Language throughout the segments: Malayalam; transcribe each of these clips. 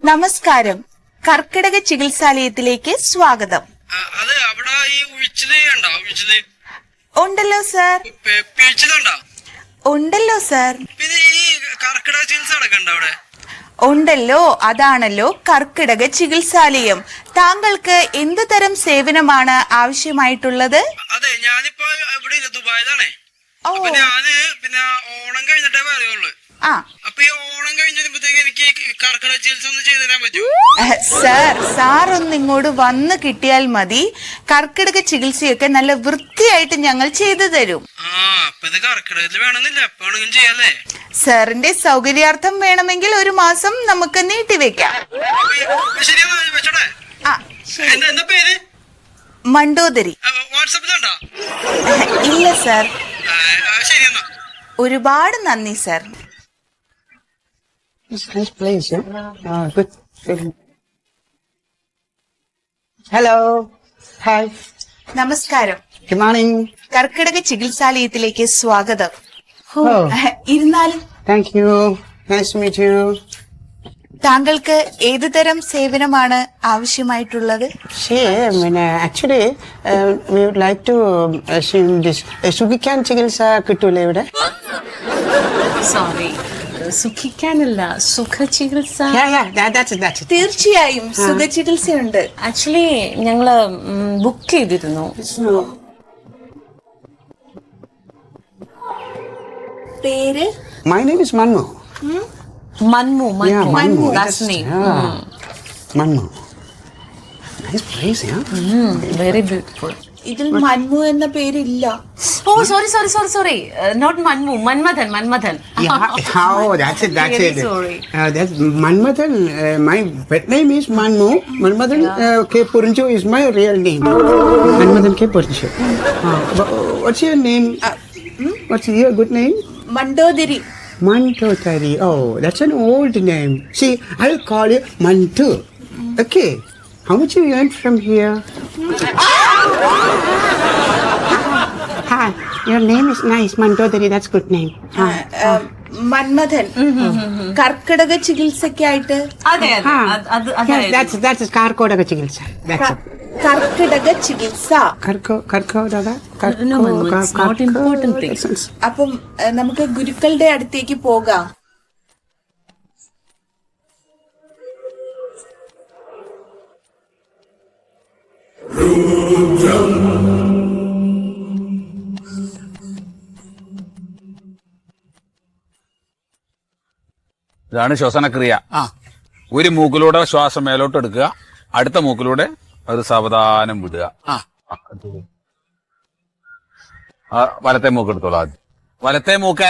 നമസ്കാരം. കർക്കിടക ചികിത്സാലയത്തിലേക്ക് സ്വാഗതം. ഉണ്ടല്ലോ സാർ. ഉണ്ടല്ലോ സാർ. ഉണ്ടല്ലോ, അതാണല്ലോ കർക്കിടക ചികിത്സാലയം. താങ്കൾക്ക് എന്തു തരം സേവനമാണ് ആവശ്യമായിട്ടുള്ളത്? അതെ, ഞാനിപ്പോ ഇവിടെ ദുബായിലാണേ. പിന്നെ ഓണം കഴിഞ്ഞിട്ടേ പറയുള്ളൂ. അപ്പൊ ഈ ഓണം കഴിഞ്ഞിരുമ്പോഴത്തേക്ക് എനിക്ക് കർക്കിടക ചികിത്സ ഒന്ന് ചെയ്തു തരാൻ പറ്റുമോ? സാർ ഒന്ന് ഇങ്ങോട്ട് വന്ന് കിട്ടിയാൽ മതി. കർക്കിടക ചികിത്സയൊക്കെ നല്ല വൃത്തിയായിട്ട് ഞങ്ങൾ ചെയ്തു തരും. അപ്പൊ ഇത് കർക്കിടകത്തിൽ വേണമെന്നില്ല, എപ്പോഴും ചെയ്യാല്ലേ? സാറിന്റെ സൗകര്യാർത്ഥം വേണമെങ്കിൽ ഒരു മാസം നമുക്ക് നീട്ടിവെക്കാം. എന്താ പേര്? മണ്ടോദരി. വാട്സാപ്പിലുണ്ടോ? ഇല്ല സാർ. ശരി എന്നാ. ഒരുപാട് നന്ദി സാർ. ഹലോ, ഹായ്, നമസ്കാരം. Good morning. കർക്കിടക ചികിത്സാലയത്തിലേക്ക് സ്വാഗതം. ഇരുന്നാലും. Thank you, nice to meet you. താങ്കൾക്ക് ഏതു തരം സേവനമാണ് ആവശ്യമായിട്ടുള്ളത്? Actually we would like to സുഖിക്കാൻ ചികിത്സ കിട്ടൂലേ ഇവിടെ? സോറി, സുഖിക്കാനല്ല, സുഖ ചികിത്സ. തീർച്ചയായും സുഖ ചികിത്സയുണ്ട്. ആക്ച്വലി ഞങ്ങള് ബുക്ക് ചെയ്തിരുന്നു. പേര്? My name is Manmu. മന്മു. Yeah, Manmu. That's name. Manmu. Nice place, yeah? Very beautiful. ഇതിൽ മന്മു എന്ന പേരില്ല. Oh, sorry. Not Manmu. Manmathan. Yeah. Oh, that's it. Really sorry. That's Manmathan. My pet name is Manmu. Manmathan K. Purinchu is my real name. Manmathan K. Purinchu. What's your name? What's your good name? Mandodari. Mantotari. Oh, that's an old name. See, I'll call you Mantu. Okay. How much you earn from here? Hi, your name is nice, Mantotari. That's good name. Manmadhan. Karkidaka ചികിത്സക്കായിട്ട്. That's Karkodaga Chikitsa. That's it. കർക്കിടക ചികിത്സ. Karkodaga? No, it's not important thing. അപ്പം നമുക്ക് ഗുരുക്കളുടെ അടുത്തേക്ക് പോകാം. ഇതാണ് ശ്വസനക്രിയ. ഒരു മൂക്കിലൂടെ ശ്വാസം മേലോട്ട് എടുക്കുക, അടുത്ത മൂക്കിലൂടെ അത് സാവധാനം വിടുക. വലത്തെ മൂക്ക് എടുത്തോളൂ ആദ്യം. വലത്തെ മൂക്ക്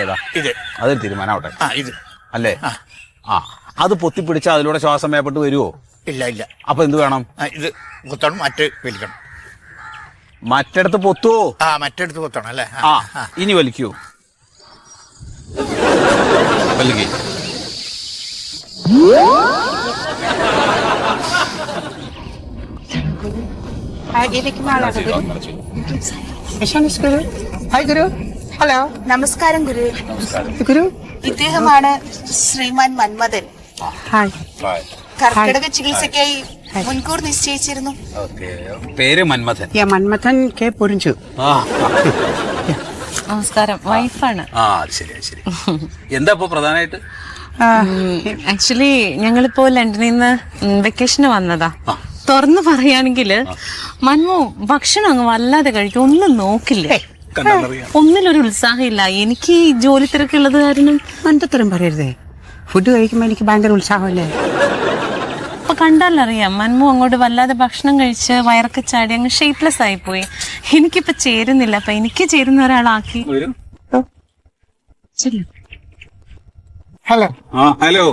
ഏതാ? ഇത്. അതൊരു തീരുമാനമാവട്ടെ. ഇത് അല്ലേ? അത് പൊത്തിപ്പിടിച്ചാൽ അതിലൂടെ ശ്വാസം മേപ്പെട്ട് വരുമോ? ഇല്ല. അപ്പൊ എന്ത് വേണം? ഇത് കുത്തണം, മറ്റേ വലിക്കണം. മറ്റടുത്ത് പൊത്തുവോ? മറ്റെടുത്ത് കുത്തണം അല്ലേ? ഇനി വലിക്കൂ. വലിക്കേ. Hi, Guru. Hello. നമസ്കാരം ഗുരു. Guru. ഇദ്ദേഹമാണ് ശ്രീമാൻ മന്മഥൻ. Hi. കർക്കിടക ചികിത്സയ്ക്കായി മുൻകൂർ നിശ്ചയിച്ചിരുന്നു. പേര് മന്മഥൻ. Manmathan K. Purinchu. നമസ്കാരം, വൈഫാണ്. ശരി. എന്താ ഇപ്പൊ പ്രധാനമായിട്ട്? ആക്ച്വലി ഞങ്ങളിപ്പോ ലണ്ടനിൽ നിന്ന് വെക്കേഷന് വന്നതാ. തുറന്നു പറയുകയാണെങ്കിൽ മന്മു ഭക്ഷണം അങ്ങ് വല്ലാതെ കഴിക്കും, ഒന്നും നോക്കില്ല, ഒന്നിലൊരു ഉത്സാഹം ഇല്ല. എനിക്ക് ഈ ജോലി തിരക്കുള്ളത് കാരണം. മണ്ടത്തരം പറയരുതേ, ഫുഡ് കഴിക്കുമ്പോ എനിക്ക് ഭയങ്കര ഉത്സാഹമല്ലേ. ഇപ്പൊ കണ്ടാലറിയാം, മന്മു അങ്ങോട്ട് വല്ലാതെ ഭക്ഷണം കഴിച്ച് വയറൊക്കെ ചാടി അങ്ങ് ഷേപ്പ്ലെസ് ആയിപ്പോയി. എനിക്കിപ്പോ ചേരുന്നില്ല. അപ്പൊ എനിക്ക് ചേരുന്ന ഒരാളാക്കി. ഹലോ. ഹലോ.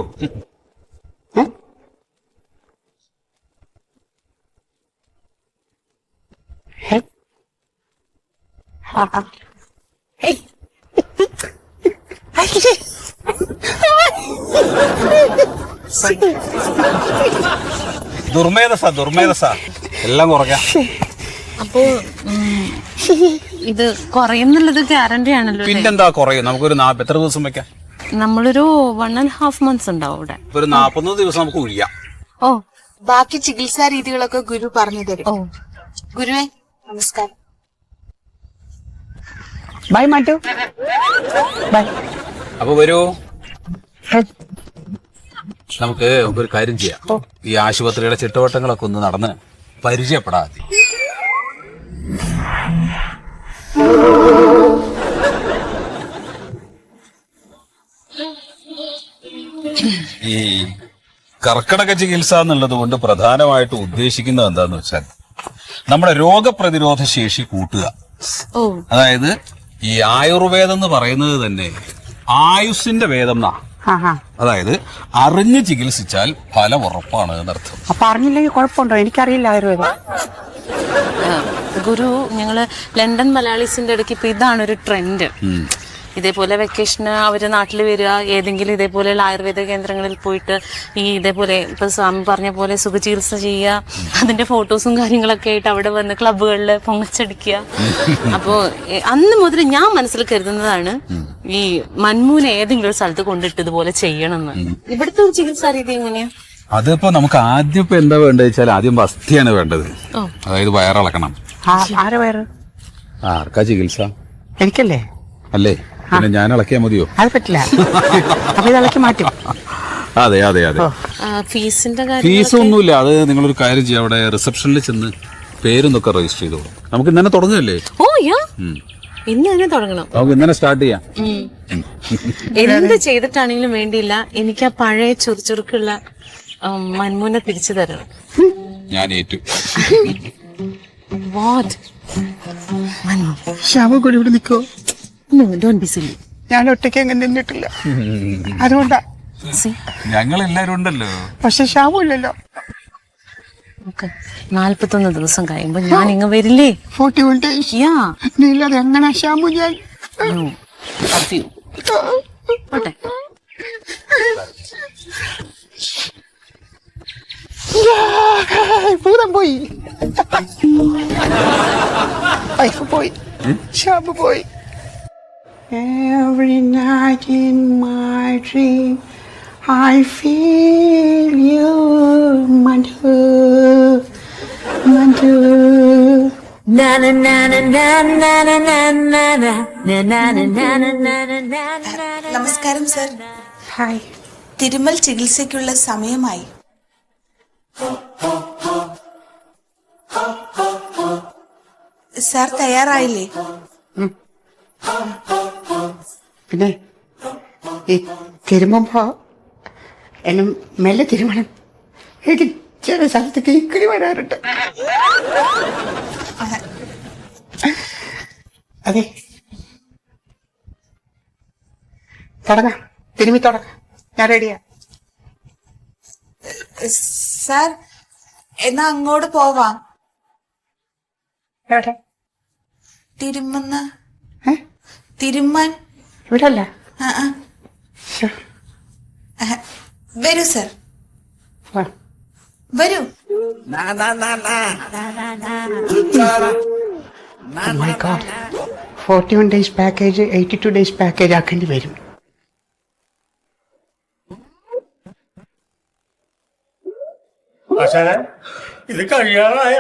ദുർമേധസ എല്ലാം കുറയ്ക്കാം. അപ്പോ ഇത് കുറയുന്നുള്ളത് ഗ്യാരണ്ടി ആണല്ലോ. പിന്നെന്താ കുറയും? നമുക്കൊരു എത്ര ദിവസം വെക്കാം? നമ്മളൊരു 1.5 months ഉണ്ടാവും അവിടെ. ഒരു 40 ദിവസം നമുക്ക് ഒഴിയാം. ഓ ബാക്കി ചികിത്സാ രീതികളൊക്കെ ഗുരു പറഞ്ഞു തരും. ഓ ഗുരുവേ നമസ്കാരം. ബൈ മാറ്റു, ബൈ. അപ്പൊ വരൂ, നമുക്ക് ഒരു കാര്യം ചെയ്യാം. ഈ ആശുപത്രിയുടെ ചുറ്റുവട്ടങ്ങളൊക്കെ ഒന്ന് നടന്ന് പരിചയപ്പെടാതെ. ഈ കർക്കിടക ചികിത്സ എന്നുള്ളത് കൊണ്ട് പ്രധാനമായിട്ട് ഉദ്ദേശിക്കുന്നത് എന്താന്ന് വെച്ചാൽ നമ്മുടെ രോഗപ്രതിരോധ ശേഷി കൂട്ടുക. ഓ അതായത് ഈ ആയുർവേദം എന്ന് പറയുന്നത് തന്നെ ആയുസ്സിന്റെ വേദം എന്നാ. അതായത് അറിഞ്ഞ് ചികിത്സിച്ചാൽ ഫലം ഉറപ്പാണ് എന്നർത്ഥം. അപ്പൊ അറിഞ്ഞില്ലെങ്കിൽ കുഴപ്പമുണ്ടോ? എനിക്കറിയില്ല ആയുർവേദം. ഗുരു, ഞങ്ങള് ലണ്ടൻ മലയാളീസിന്റെ ഇടയ്ക്ക് ഇപ്പൊ ഇതാണ് ഒരു ട്രെൻഡ്. ഇതേപോലെ വെക്കേഷന് അവര് നാട്ടിൽ വരിക, ഏതെങ്കിലും ഇതേപോലെയുള്ള ആയുർവേദ കേന്ദ്രങ്ങളിൽ പോയിട്ട് ഈ ഇതേപോലെ ഇപ്പൊ സ്വാമി പറഞ്ഞ പോലെ സുഖചികിത്സ ചെയ്യുക, അതിന്റെ ഫോട്ടോസും കാര്യങ്ങളൊക്കെ ആയിട്ട് അവിടെ വന്ന് ക്ലബ്ബുകളിൽ പൊങ്ങച്ചടിക്കുക. അപ്പോ അന്ന് മുതൽ ഞാൻ മനസ്സിൽ കരുതുന്നതാണ് ഈ മന്മൂനെ ഏതെങ്കിലും ഒരു സ്ഥലത്ത് കൊണ്ടിട്ട് ഇതുപോലെ ചെയ്യണമെന്ന്. ഇവിടുത്തെ ഒരു ചികിത്സാ രീതി എങ്ങനെയാ? അതിപ്പോ നമുക്ക് ആദ്യം ഇപ്പൊ എന്താ വേണ്ടത് വെച്ചാൽ ആദ്യം വസ്തിയാണ് വേണ്ടത്. അതായത് വയറിളക്കണം. ആരെ വയറ്? ആർക്കാ ചികിത്സ? എനിക്കല്ലേ? അല്ലേ? പിന്നെ ഞാൻ ഇളക്കിയാ മതിയോ? അത് പറ്റില്ല. അപ്പൊ ഇളക്കി മാറ്റും. അതെ അതെ അതെ. ഫീസിന്റെ കാര്യം? ഫീസ് ഒന്നുമില്ല. അത് നിങ്ങളൊരു കാര്യം ചെയ്യാം, അവിടെ റിസപ്ഷനിൽ ചെന്ന് പേരൊന്നൊക്കെ രജിസ്റ്റർ ചെയ്തോളൂ. നമുക്ക് ഇന്നലെ തുടങ്ങുകയല്ലേ? ഓ യാ, ഇന്ന് തന്നെ തുടങ്ങണം. നമുക്ക് ഇന്നലെ സ്റ്റാർട്ട് ചെയ്യാം. എന്ത് ചെയ്തിട്ടാണെങ്കിലും വേണ്ടിയില്ല, എനിക്ക് ആ പഴയ ചുറുചുറുക്കുള്ള മന്മൂനെ തിരിച്ചു തരണം. ഞാൻ ഏറ്റു. വാട്ട്? ശ്യാമ കൂടി ഇവിടെ നിൽക്കോ? Don't be silly. ഞാൻ ഒറ്റയ്ക്ക് അങ്ങനെ നിന്നിട്ടില്ല, അതുകൊണ്ടാ. ഞങ്ങൾ എല്ലാരും ഉണ്ടല്ലോ. പക്ഷെ ശ്യാമു ഇല്ലല്ലോ. 41 ദിവസം കഴിയുമ്പോ ഞാൻ ഇങ്ങ വരില്ലേ? 41 days. യാ. നീ ഇല്ലാതെ എങ്ങനെ ശ്യാമു ഞാൻ? പോട്ടെ. ഭൂതം പോയി, വൈഫ് പോയി, ശ്യാമു പോയി. Every night in my dream I feel you, Madhu, Madhu. Na na na na na na na na na na na na na na na na. നമസ്കാരം സർ. ഹായ്. തിരുമൽ ചികിത്സയ്ക്കുള്ള സമയമായി. സാർ തയ്യാറായില്ലേ? പിന്നെ ഈ തിരുമുമ്പോ എന്നെ മെല്ലെ തിരുമണം. എനിക്ക് ചില സ്ഥലത്തേക്ക് ഇക്കിടി വരാറുണ്ട്. അതെ, തുടങ്ങാം. തിരുമ്മി തുടങ്ങാം. ഞാൻ റെഡിയാ. സാർ എന്നാ അങ്ങോട്ട് പോവാം. എവിടെ? തിരുമുന്ന തിരുമാൻ ഇവിടെ അല്ല. വരൂ സർ, വാ. വരൂ. Oh my God. 41 days package 82 days package ആക്കേണ്ടി വരും. ഇത് കഴിയാറായ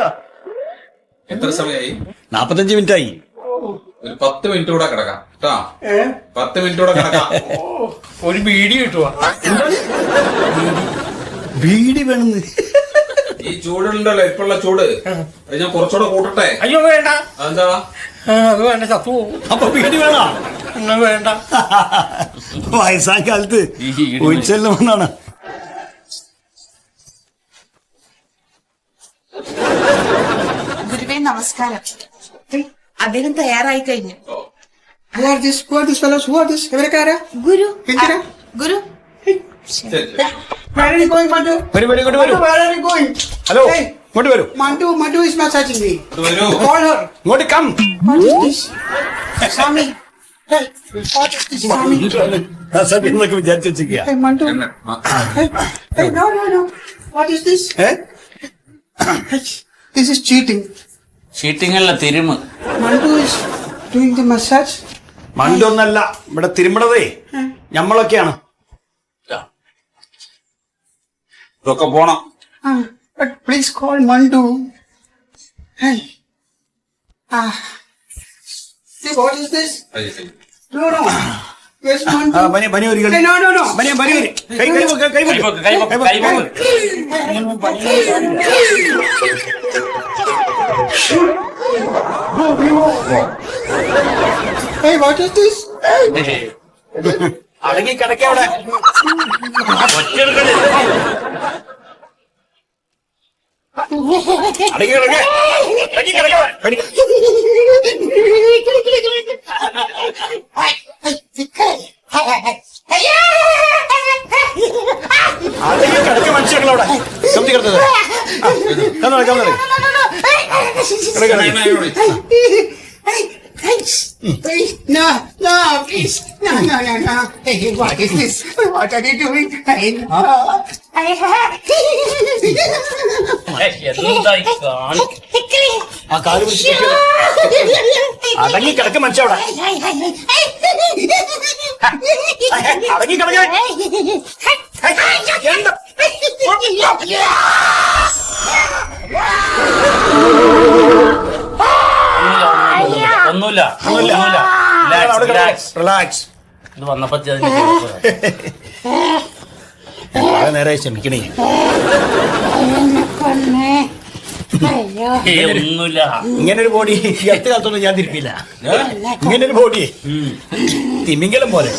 എത്ര സമയമായി? 45 മിനിറ്റ് ആയി. ഒരു 10 മിനിറ്റ് കൂടെ കിടക്കാം കേട്ടാ. 10 മിനിറ്റ് കൂടെ കിടക്കാം. ഒരു ബീഡി കിട്ടുവാ. ബീഡി വേണമെന്ന്. ഈ ചൂടുണ്ടല്ലോ, ഇപ്പോഴുള്ള ചൂട് അത് ഞാൻ കുറച്ചുകൂടെ കൂട്ടട്ടെ. അയ്യോ വേണ്ട. അതെന്താ? അത് വേണ്ട, ചത്തു പോകും. അപ്പൊ ബീഡി വേണോ? എന്നാ വേണ്ട. വയസ്സാം കാലത്ത് ഒഴിച്ചെല്ലാം വന്നാണ്. ഗുരുവേ നമസ്കാരം. അദ്ദേഹം തയ്യാറായി കഴിഞ്ഞു. Who are these fellows? Who are these? ഇവരൊക്കെ ആരാ? ഗുരു. എന്തിനാ? ഗുരു. Where are you going, Mandu? വരൂ. Where are you going? Hello, Hey, ഇങ്ങോട്ട് വരൂ. Mandu is massaging me. വരൂ. Call her. ഇങ്ങോട്ട് come. What is this? Swami. Hey, what is this, Swami? എന്നൊക്കെ വിചാരിച്ചു വെച്ചിരിക്കുക. Hey, Mandu. Hey, no. What is this? Hey, this is cheating. ചീറ്റിങ്ങല്ല, തിരുമ്. Mandu is doing the massage. മണ്ടൊന്നല്ല ഇവിടെ തിരുമ്പടതേ ഞമ്മളൊക്കെയാണ്. ഇതൊക്കെ പോണം. But please call Mandu. Hey. See, what is this? No. Where's Mandu? പനി ഒരു കളി. Hey, no. പനി ഒരു Hey, what is this? അടങ്ങി കിടക്കവിടെ. അടങ്ങി കിടക്ക മനുഷ്യങ്ങളവിടെ ശബ്ദി കിടത്തത്. No, please. No. Hey, what is this? What are you doing? Hey, no. ആ കാല് പിടിച്ച് അടങ്ങി കിടക്ക മനുഷ്യവിടെ. അടങ്ങി കിടക്ക. ഒന്നുമില്ല. റിലാക്സ്. ഇത് വന്നപ്പോ നേരായി ക്ഷമിക്കണേ. ഒന്നുമില്ല. ഇങ്ങനൊരു ബോഡി ഈ അടുത്ത കാലത്തൊന്നും ഞാൻ തിരിപ്പില്ല. ഇങ്ങനൊരു ബോഡി തിമിംഗലം പോലെ.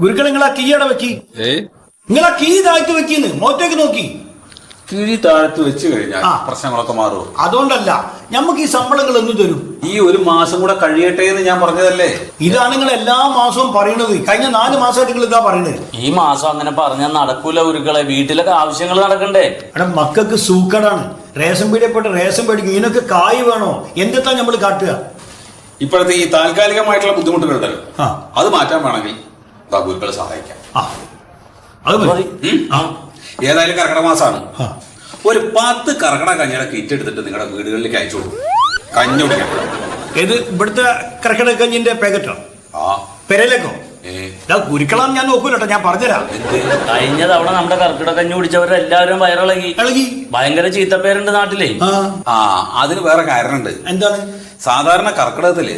ഗുരുക്കൾ നിങ്ങൾ ആ കീ അവിടെ വെക്കി. നിങ്ങൾ ആ കീ താഴ്ത്തി വെക്കിന്ന് മോറ്റേക്ക് നോക്കി. കിഴി താഴത്ത് വെച്ച് കഴിഞ്ഞാൽ പ്രശ്നങ്ങളൊക്കെ മാറും. അതുകൊണ്ടല്ല ഞമ്മക്ക് ഈ ശമ്പളങ്ങൾ എന്ന് തരും. ഈ ഒരു മാസം കൂടെ കഴിയട്ടെ എന്ന് ഞാൻ പറഞ്ഞതല്ലേ. ഇതാണ് നിങ്ങൾ എല്ലാ മാസവും പറയണത്. കഴിഞ്ഞ 4 മാസമായിട്ട് നിങ്ങൾ ഇതാ പറയണത്. ഈ മാസം അങ്ങനെ പറഞ്ഞാൽ നടക്കൂല ഗുരുക്കളെ. വീട്ടിലൊക്കെ ആവശ്യങ്ങൾ നടക്കണ്ടേ? അവിടെ മക്കൾക്ക് സൂക്കടാണ്. റേഷൻ പീടിയപ്പെട്ട റേഷൻ പേടിക്കും. ഇതിനൊക്കെ കായ് വേണോ? എന്തെത്താ നമ്മൾ കാട്ടുക? ഇപ്പോഴത്തെ ഈ താൽക്കാലികമായിട്ടുള്ള ബുദ്ധിമുട്ടുകൾ ഉണ്ടല്ലോ, അത് മാറ്റാൻ വേണമെങ്കിൽ ഗുരുക്കളെ സഹായിക്കാം. അത് മതി. ഏതായാലും കർക്കിടക മാസമാണ്. ഒരു 10 കർക്കിടക കഞ്ഞിയുടെ കിറ്റ് എടുത്തിട്ട് നിങ്ങളുടെ വീടുകളിലേക്ക് അയച്ചു കൊടുക്കും. കഞ്ഞി കുടിക്കണം. ഏത് ഇവിടുത്തെ കർക്കിടക കഞ്ഞിന്റെ പാക്കറ്റോ? പെരയിലേക്കോ? ഗുരുക്കളാന്ന് ഞാൻ നോക്കൂലട്ടോ, ഞാൻ പറഞ്ഞുതരാം. കഴിഞ്ഞ തവണ നമ്മുടെ കർക്കിടക കഞ്ഞി കുടിച്ചവരെല്ലാവരും വയറിളകി. ഭയങ്കര ചീത്തപ്പേരുണ്ട് നാട്ടിലെ. അതിന് വേറെ കാരണമുണ്ട്. എന്താണ്? സാധാരണ കർക്കിടകത്തില്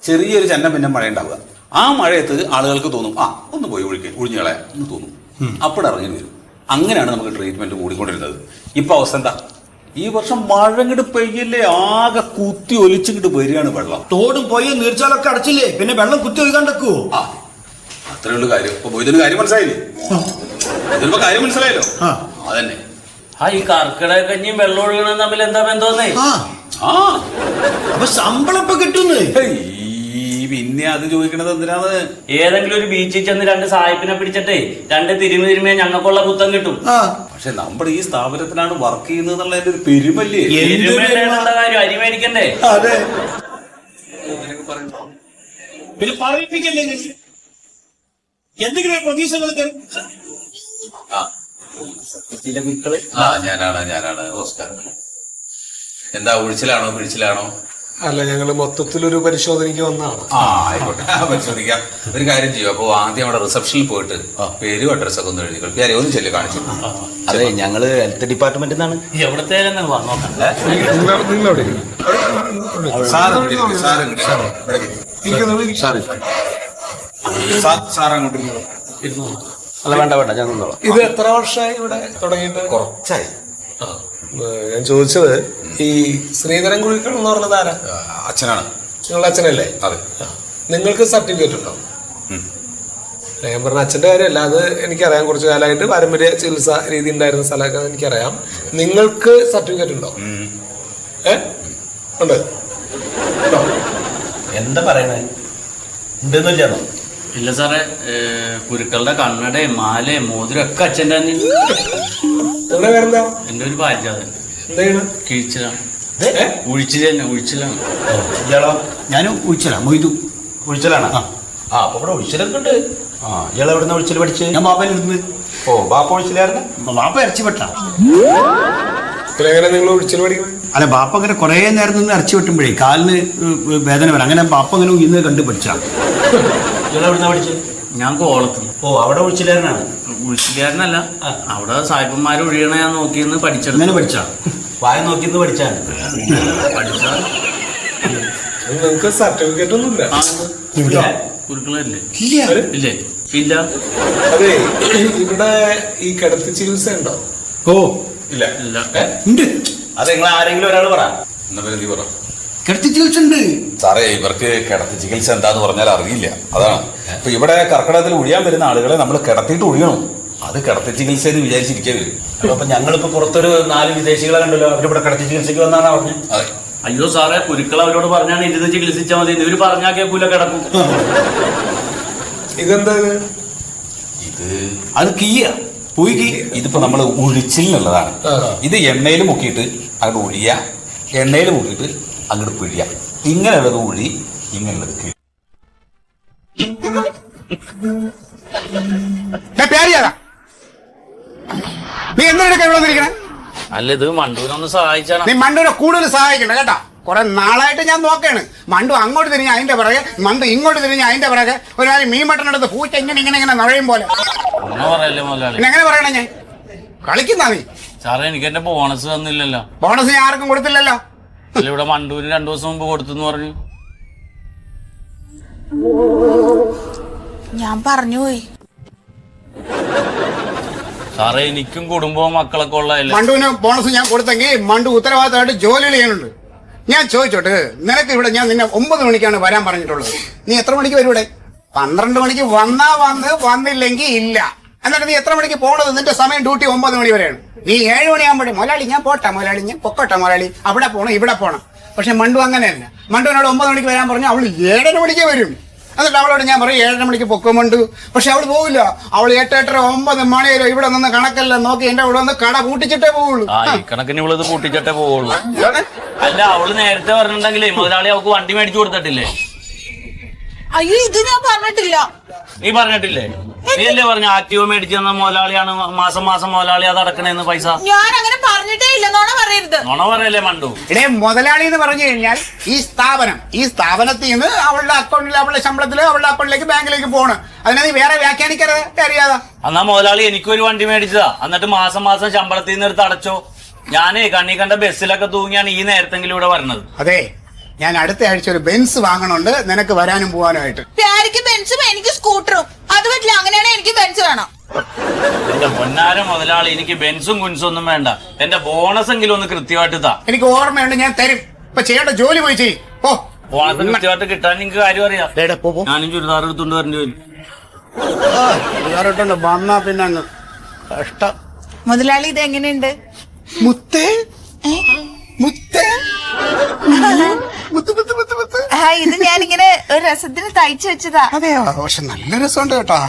ചെറിയൊരു ചെന്നം പിന്നെ മഴ ഉണ്ടാവുക. ആ മഴയത്ത് ആളുകൾക്ക് തോന്നും ഒന്ന് പോയി ഒഴിഞ്ഞുകളെ എന്ന് തോന്നും. അപ്പോൾ ഇറങ്ങി വരും. അങ്ങനെയാണ് നമുക്ക് ട്രീറ്റ്മെന്റ് കൂടിക്കൊണ്ടിരുന്നത്. ഇപ്പൊ അവസ്ഥ എന്താ? ഈ വർഷം മഴ ഇങ്ങോട്ട് പെയ്യല്ലേ, ആകെ കുത്തി ഒലിച്ചിങ്ങോട്ട് വരികയാണ് വെള്ളം. തോടും പോയി നീർച്ചാലൊക്കെ അടച്ചില്ലേ, പിന്നെ വെള്ളം കുത്തി ഒഴുകാണ്ടക്കുവോ? അത്രേ ഉള്ളു കാര്യം. ഇപ്പൊ ഇതിന് കാര്യം മനസ്സിലായില്ലേ? ഇതിപ്പോ കാര്യം മനസ്സിലായല്ലോ. അതന്നെ. ഈ കർക്കിടക കഞ്ഞിയും വെള്ളം ഒഴുകണം തമ്മിൽ എന്താ ബന്ധമെന്നേ? അപ്പൊ ശമ്പളം ഇപ്പൊ കിട്ടുന്നേ. പിന്നെ അത് ചോദിക്കണത് എന്തിനാണ്? ഏതെങ്കിലും ഒരു ബീച്ചിൽ ചെന്ന് 2 സായിപ്പിനെ പിടിച്ചിട്ടേ 2 തിരുമേ ഞങ്ങൾക്കുള്ള പുത്തം കിട്ടും. പക്ഷെ നമ്മുടെ ഈ സ്ഥാപനത്തിലാണ് വർക്ക് ചെയ്യുന്നത് എന്നുള്ളതിന്റെ ഒരു പെരുമല്ലേ. കാര്യം അരി മേടിക്കണ്ടേ? അതെ. പിന്നെ പറയിപ്പിക്കല്ലേ എന്തെങ്കിലും പ്രതീക്ഷകൾ ചില കുട്ടികള്. ഞാനാണ് ഓസ്കാർ. എന്താ ഒഴിച്ചിലാണോ പിഴിച്ചിലാണോ? അല്ല, ഞങ്ങള് മൊത്തത്തിലൊരു പരിശോധനയ്ക്ക് വന്നതാണ്. ആയിക്കോട്ടെ, പരിശോധിക്കാം. ഒരു കാര്യം ചെയ്യും. അപ്പൊ ആദ്യം അവിടെ റിസപ്ഷനിൽ പോയിട്ട് പേരും അഡ്രസ്സൊക്കെ ഒന്ന് എഴുതി കളിപ്പിയാൽ ഒന്ന് ചെല്ലു കാണിച്ചു. അതെ, ഞങ്ങള് ഹെൽത്ത് ഡിപ്പാർട്ട്മെന്റിൽ നിന്നാണ്. എവിടത്തെ നോക്കാം. അല്ല, വേണ്ട ഞാൻ നിന്നോളാം. ഇത് എത്ര വർഷമായി ഇവിടെ തുടങ്ങിയിട്ട്? കുറച്ചായി. ഞാൻ ചോദിച്ചത്, ഈ ശ്രീധരൻ ഗുരുക്കൾ എന്ന് പറഞ്ഞത് ആരാ? അച്ഛനാണ്. നിങ്ങളുടെ അച്ഛനല്ലേ? അതെ. നിങ്ങൾക്ക് സർട്ടിഫിക്കറ്റ് ഉണ്ടോ? ഞാൻ പറഞ്ഞ അച്ഛൻ്റെ കാര്യമല്ല, അത് എനിക്കറിയാം. കുറച്ചു കാലമായിട്ട് പാരമ്പര്യ ചികിത്സാ രീതി ഉണ്ടായിരുന്ന സ്ഥലമൊക്കെ എനിക്കറിയാം. നിങ്ങൾക്ക് സർട്ടിഫിക്കറ്റ് ഉണ്ടോ? ഉണ്ട്. എന്താ പറയണേ? ഉണ്ടെന്നില്ലാണോ? ഇല്ല സാറേ, കുരുക്കളുടെ കണ്ണടയും മാലയും മോതിരം ഒക്കെ അച്ഛൻ്റെ. നിങ്ങളുടെ പേരെന്താ? എന്റെ ഒരു പാരിജാതൻ. എന്താണ്? കിഴിച്ചിലാണ്. ഉഴിച്ചിലാണ്. ഇയാളോ? ഞാനും ഉഴിച്ചലാ. മൊയ്തു ഉഴിച്ചലാണ്. ആ അപ്പൊ ഇവിടെ ഒഴിച്ചിലൊക്കെ ഉണ്ട്. ആ ഇയാൾ എവിടുന്ന ഒഴിച്ചിൽ പഠിച്ച്? ഞാൻ ബാപ്പയിൽ ഇരുന്ന്. ഓ ബാപ്പ ഒഴിച്ചിലായിരുന്നു. ബാപ്പ ഇറച്ചി പെട്ട. പിന്നെ എങ്ങനെ നിങ്ങൾ ഒഴിച്ചിൽ പഠിക്കുന്നത്? അല്ല ബാപ്പ അങ്ങനെ കുറേ നേരം നിന്ന് ഇറച്ചി വെട്ടുമ്പോഴേ കാലിന് വേദന വരാം. അങ്ങനെ ബാപ്പ അങ്ങനെ ഇന്ന് കണ്ടു പഠിച്ചാ. ഇയാൾ എവിടുന്ന പഠിച്ചത്? ഞാൻ കോളത്തിൽ. ഓ അവിടെ ഒഴിച്ചിലാരനാണ്? ഉഴിച്ചിലാരനല്ല, അവിടെ സാഹിബന്മാർ ഒഴിയണ ഞാൻ നോക്കിയെന്ന് പഠിച്ചെടുത്തു. അങ്ങനെ പഠിച്ചാ? വായ നോക്കിന്ന് പഠിച്ചാണ്. പഠിച്ചാ നിങ്ങൾക്ക് സർട്ടിഫിക്കറ്റ് ഒന്നുമില്ല? കുരുക്കളല്ലേ? ഇല്ല. ഇല്ലേ? ഇല്ല. അതെ, ഇവിടെ ഈ കിടത്തി ചികിത്സ ഉണ്ടോ? ഓ ഇല്ല. ഇല്ല. ഉണ്ട്. അത് നിങ്ങൾ ആരെങ്കിലും ഒരാൾ പറ. എന്നാ പിന്നെ നീ പറ. കിടത്തി ചികിത്സ ഉണ്ട് സാറേ. ഇവർക്ക് കിടത്തി ചികിത്സ എന്താന്ന് പറഞ്ഞാൽ അറിയില്ല, അതാണ്. ഇപ്പൊ ഇവിടെ കർക്കിടകത്തിൽ ഒഴിയാൻ വരുന്ന ആളുകളെ നമ്മൾ കിടത്തിയിട്ട് ഒഴിയണം. അത് കിടത്തി ചികിത്സ എന്ന് വിചാരിച്ചിരിക്കരുത്. അപ്പൊ ഞങ്ങളിപ്പോ പുറത്തൊരു 4 വിദേശികളെ കണ്ടല്ലോ, അവരിവിടെ കിടത്തി ചികിത്സയ്ക്ക് വന്നാണ് പറഞ്ഞത്. അതെ. അയ്യോ സാറേ, കുരുക്കൾ അവരോട് പറഞ്ഞാണ് ഇരുന്ന് ചികിത്സിച്ചാൽ മതി. ഇവര് പറഞ്ഞാൽ കേൾക്കൂല, കിടക്കും. ഇതെന്താ ഇത് അത് കീയ പോയി. ഇതിപ്പോ നമ്മൾ ഒഴിച്ചിലുള്ളതാണ്. ഇത് എണ്ണയിൽ മുക്കിയിട്ട് അങ്ങോട്ട് ഒഴിയ, എണ്ണയിൽ മുക്കിയിട്ട് അങ്ങോട്ട് പിഴിയ. ഇങ്ങനെയുള്ളത് ഒഴി, ഇങ്ങനെയുള്ളത് കിഴി. നീ എന്തിനൊക്കെ ഇവിടെ വന്നിരിക്കണേ? അല്ല, ഇത് മണ്ടൂരൊന്ന് സഹായിച്ചാണ്. നീ മണ്ടുവിനെ കൂടുതൽ സഹായിക്കണ്ട കേട്ടാ. കുറെ നാളായിട്ട് ഞാൻ നോക്കാണ്. മണ്ടു അങ്ങോട്ട് തിരിഞ്ഞ് അതിന്റെ പിറകെ, മണ്ടു ഇങ്ങോട്ട് തിരിഞ്ഞ് അതിന്റെ പിറകെ. ഒരു കാര്യം മീൻ മട്ടനെടുത്ത് പൂച്ച ഇങ്ങനെ നുഴയും പോലെ. ഒന്നും പറയല്ലേ മുതലാളി. പിന്നെ എങ്ങനെ പറയണേ? ഞാൻ കളിക്കുന്ന നീ സാറേ, എനിക്ക് എന്റെ ബോണസ് തന്നില്ലല്ലോ. ബോണസ് ഞാൻ ആർക്കും കൊടുത്തില്ലല്ലോ. അല്ല, ഇവിടെ മണ്ടൂര് 2 ദിവസം മുമ്പ് കൊടുത്തെന്ന് പറഞ്ഞു. ഞാൻ പറഞ്ഞു പോയി. സാറേ, എനിക്കും കുടുംബവും മക്കളൊക്കെ ഉള്ളതല്ലേ. മണ്ടുവിന് ബോണസ് ഞാൻ കൊടുത്തെങ്കിൽ മണ്ടു ഉത്തരവാദിത്തമായിട്ട് ജോലികൾ ചെയ്യാനുണ്ട്. ഞാൻ ചോദിച്ചോട്ട്, നിനക്ക് ഇവിടെ ഞാൻ നിന്നെ 9 മണിക്കാണ് വരാൻ പറഞ്ഞിട്ടുള്ളത്. നീ എത്ര മണിക്ക് വരും ഇവിടെ? 12 മണിക്ക് വന്നാ വന്ന്, വന്നില്ലെങ്കിൽ ഇല്ല. എന്നിട്ട് നീ എത്ര മണിക്ക് പോണത്? നിന്റെ സമയം ഡ്യൂട്ടി 9 മണി വരെയാണ്. നീ 7 മണിയാകുമ്പോഴേ മുതലാളി ഞാൻ പോട്ടെ, മുതലാളി ഞാൻ പൊക്കോട്ടെ, മുതലാളി അവിടെ പോണം ഇവിടെ പോണം. പക്ഷെ മണ്ടു അങ്ങനെയല്ല. മണ്ടുവിനോട് 9 മണിക്ക് വരാൻ പറഞ്ഞാൽ അവള് 7:30 മണിക്ക് വരും. എന്നിട്ട് അവളോട് ഞാൻ പറയും 7:30 മണിക്ക് പൊക്കുമുണ്ട്. പക്ഷെ അവള് പോവില്ല. അവള് 8, 8:30, 9 മണി വരെ ഇവിടെ നിന്ന് കണക്കെല്ലാം നോക്കി എന്റെ ഇവിടെ വന്ന് കട പൂട്ടിച്ചിട്ടേ പോവുള്ളൂ. ഈ കണക്കിന് ഇവളത് പൂട്ടിച്ചിട്ടേ പോവുള്ളൂ. അല്ല, അവള് നേരത്തെ പറഞ്ഞിട്ടുണ്ടെങ്കിലേ മുതലാളി അവൾക്ക് വണ്ടി മേടിച്ചു കൊടുത്തിട്ടില്ലേ? അയ്യോ, ഇത് ഞാൻ പറഞ്ഞിട്ടില്ല. നീ പറഞ്ഞിട്ടില്ലേ? നീ അല്ലേ പറഞ്ഞ ആക്റ്റീവ് മേടിച്ചു തന്ന മുതലാളിയാണ് മാസം മാസം മുതലാളി അത് അടക്കണേന്ന് പൈസ? ഞാൻ അങ്ങനെ പറഞ്ഞിട്ടേ ഇല്ല. നോണ പറയരുത്. നോണ പറയല്ലേ മണ്ടു? ഇടേ മുതലാളി എന്ന് പറഞ്ഞു കഴിഞ്ഞാൽ ഈ സ്ഥാപനത്തിൽ നിന്ന് അവളുടെ അക്കൗണ്ടിൽ, അവളുടെ ശമ്പളത്തില് അവളുടെ അക്കൗണ്ടിലേക്ക് ബാങ്കിലേക്ക് പോണ്. അതിനെ നീ വേറെ വ്യാഖ്യാനിക്കരുത്, അറിയാതെ. എന്നാ മുതലാളി എനിക്കൊരു വണ്ടി മേടിച്ചതാ, എന്നിട്ട് മാസം മാസം ശമ്പളത്തിൽ നിന്ന് എടുത്ത് അടച്ചോ. ഞാനേ കണ്ണി കണ്ട ബസ്സിലൊക്കെ തൂങ്ങിയാണ് ഈ നേരത്തെങ്കിലും ഇവിടെ വരണത്. അതെ, ഞാൻ അടുത്ത ആഴ്ച ഒരു ബെൻസ് വാങ്ങണുണ്ട് നിനക്ക് വരാനും പോകാനുമായിട്ട്. പ്യാരിക്ക് ബെൻസും എനിക്ക് സ്കൂട്ടറും. അത് പറ്റില്ല. അങ്ങനെയാണെങ്കിൽ എനിക്ക് ബെൻസ് വേണം. എന്റെ പൊന്നാര മുതലാളി, എനിക്ക് ബെൻസും കുൻസും ഒന്നും വേണ്ട. എന്റെ ബോണസ് എങ്കിലും ഒന്ന് കൃത്യമായിട്ട് താ. എനിക്ക് ഓർമ്മയുണ്ട്, ഞാൻ തരും. ഇപ്പൊ ചെയ്യേണ്ട ജോലി പോയി ചെയ്യും. ഓ, ബോണസ് കൃത്യമായിട്ട് കിട്ടാൻ നിങ്ങൾക്ക് കാര്യം അറിയാം. ഞാനും ചുരിദാർ എടുത്തോണ്ട് വരേണ്ടി വരും. വന്നാ പിന്നെ അങ്ങ് കഷ്ടം. മുതലാളി, ഇത് എങ്ങനെയുണ്ട്? മുത്തേ മുത്തേ മുത്ത് മുത്ത് മുത്ത് മുത്ത്. ഇത് ഞാനിങ്ങനെ ഒരു രസത്തിന് തയ്ച്ചു വെച്ചതാ. അതെയോ? പക്ഷെ നല്ല രസമുണ്ട് കേട്ടോ.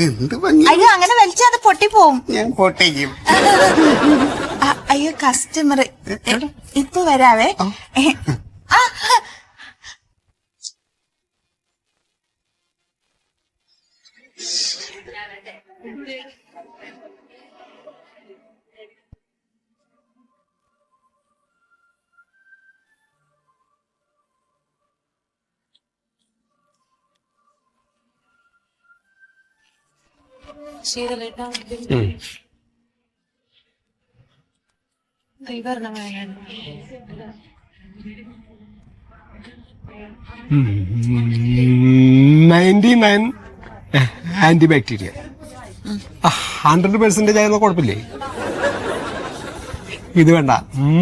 എന്ത് ഭംഗി. അയ്യോ, അങ്ങനെ വലിച്ചാ അത് പൊട്ടിപ്പോവും. ഞാൻ പൊട്ടിക്കും. അയ്യോ, കസ്റ്റമർ ഇപ്പൊ വരാവേ. ആന്റി ബാക്ടീരിയ 100% ആയിരുന്ന കുഴപ്പമില്ലേ? ഇത് വേണ്ട,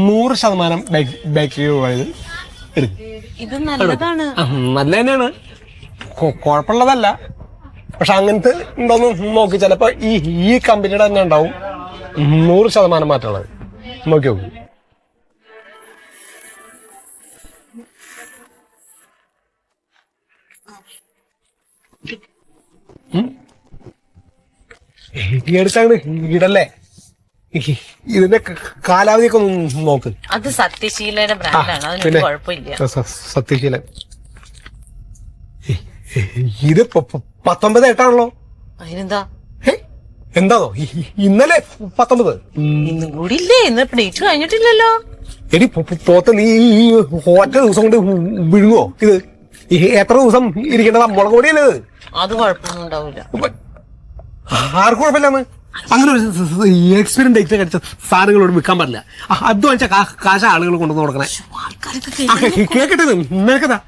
100% ബാക്ടീരിയ പോയത് ഇത് നല്ലതാണ്. നല്ല തന്നെയാണ്, കുഴപ്പമുള്ളതല്ല. പക്ഷെ അങ്ങനത്തെ ഉണ്ടോന്ന് നോക്കി, ചിലപ്പോ ഈ കമ്പനിയുടെ തന്നെ ഉണ്ടാവും 100% മാറ്റമുള്ളത്. നോക്കി നോക്കൂ. എടുത്താണ്ട് ഇടല്ലേ. ഇതിന്റെ കാലാവധിയൊക്കെ ഒന്ന് നോക്ക്. അത് സത്യശീലയുടെ ബ്രാൻഡാണ്, അതിന് കുഴപ്പമില്ല. സത്യശീലൻ ഇത് 19 8 അതിനെന്താ എന്താണോ ഇന്നലെ 19 ഇന്നും കൂടി ഇല്ലേ? ഇന്ന് ഡേറ്റ് കഴിഞ്ഞിട്ടില്ലല്ലോ. എടി പോത്ത് നീ ഈ ഒറ്റ ദിവസം കൊണ്ട് വിഴുങ്ങോ ഇത്? എത്ര ദിവസം ഇരിക്കേണ്ടതാ? മുളക് പൊടിയല്ലേ ഇത്? അത് കുഴപ്പമൊന്നും ഉണ്ടാവില്ല. ആർക്കും കുഴപ്പമില്ലാന്ന്. അങ്ങനെ ഒരു എക്സ്പീരിയൻസ് ഡേറ്റ് കഴിച്ച സാധനങ്ങളോട് വിൽക്കാൻ പാടില്ല. അധ്വാനിച്ച കാശ ആളുകൾ കൊണ്ടുവന്ന് കൊടുക്കണേ. കേക്കട്ടെ നിനക്കതാ.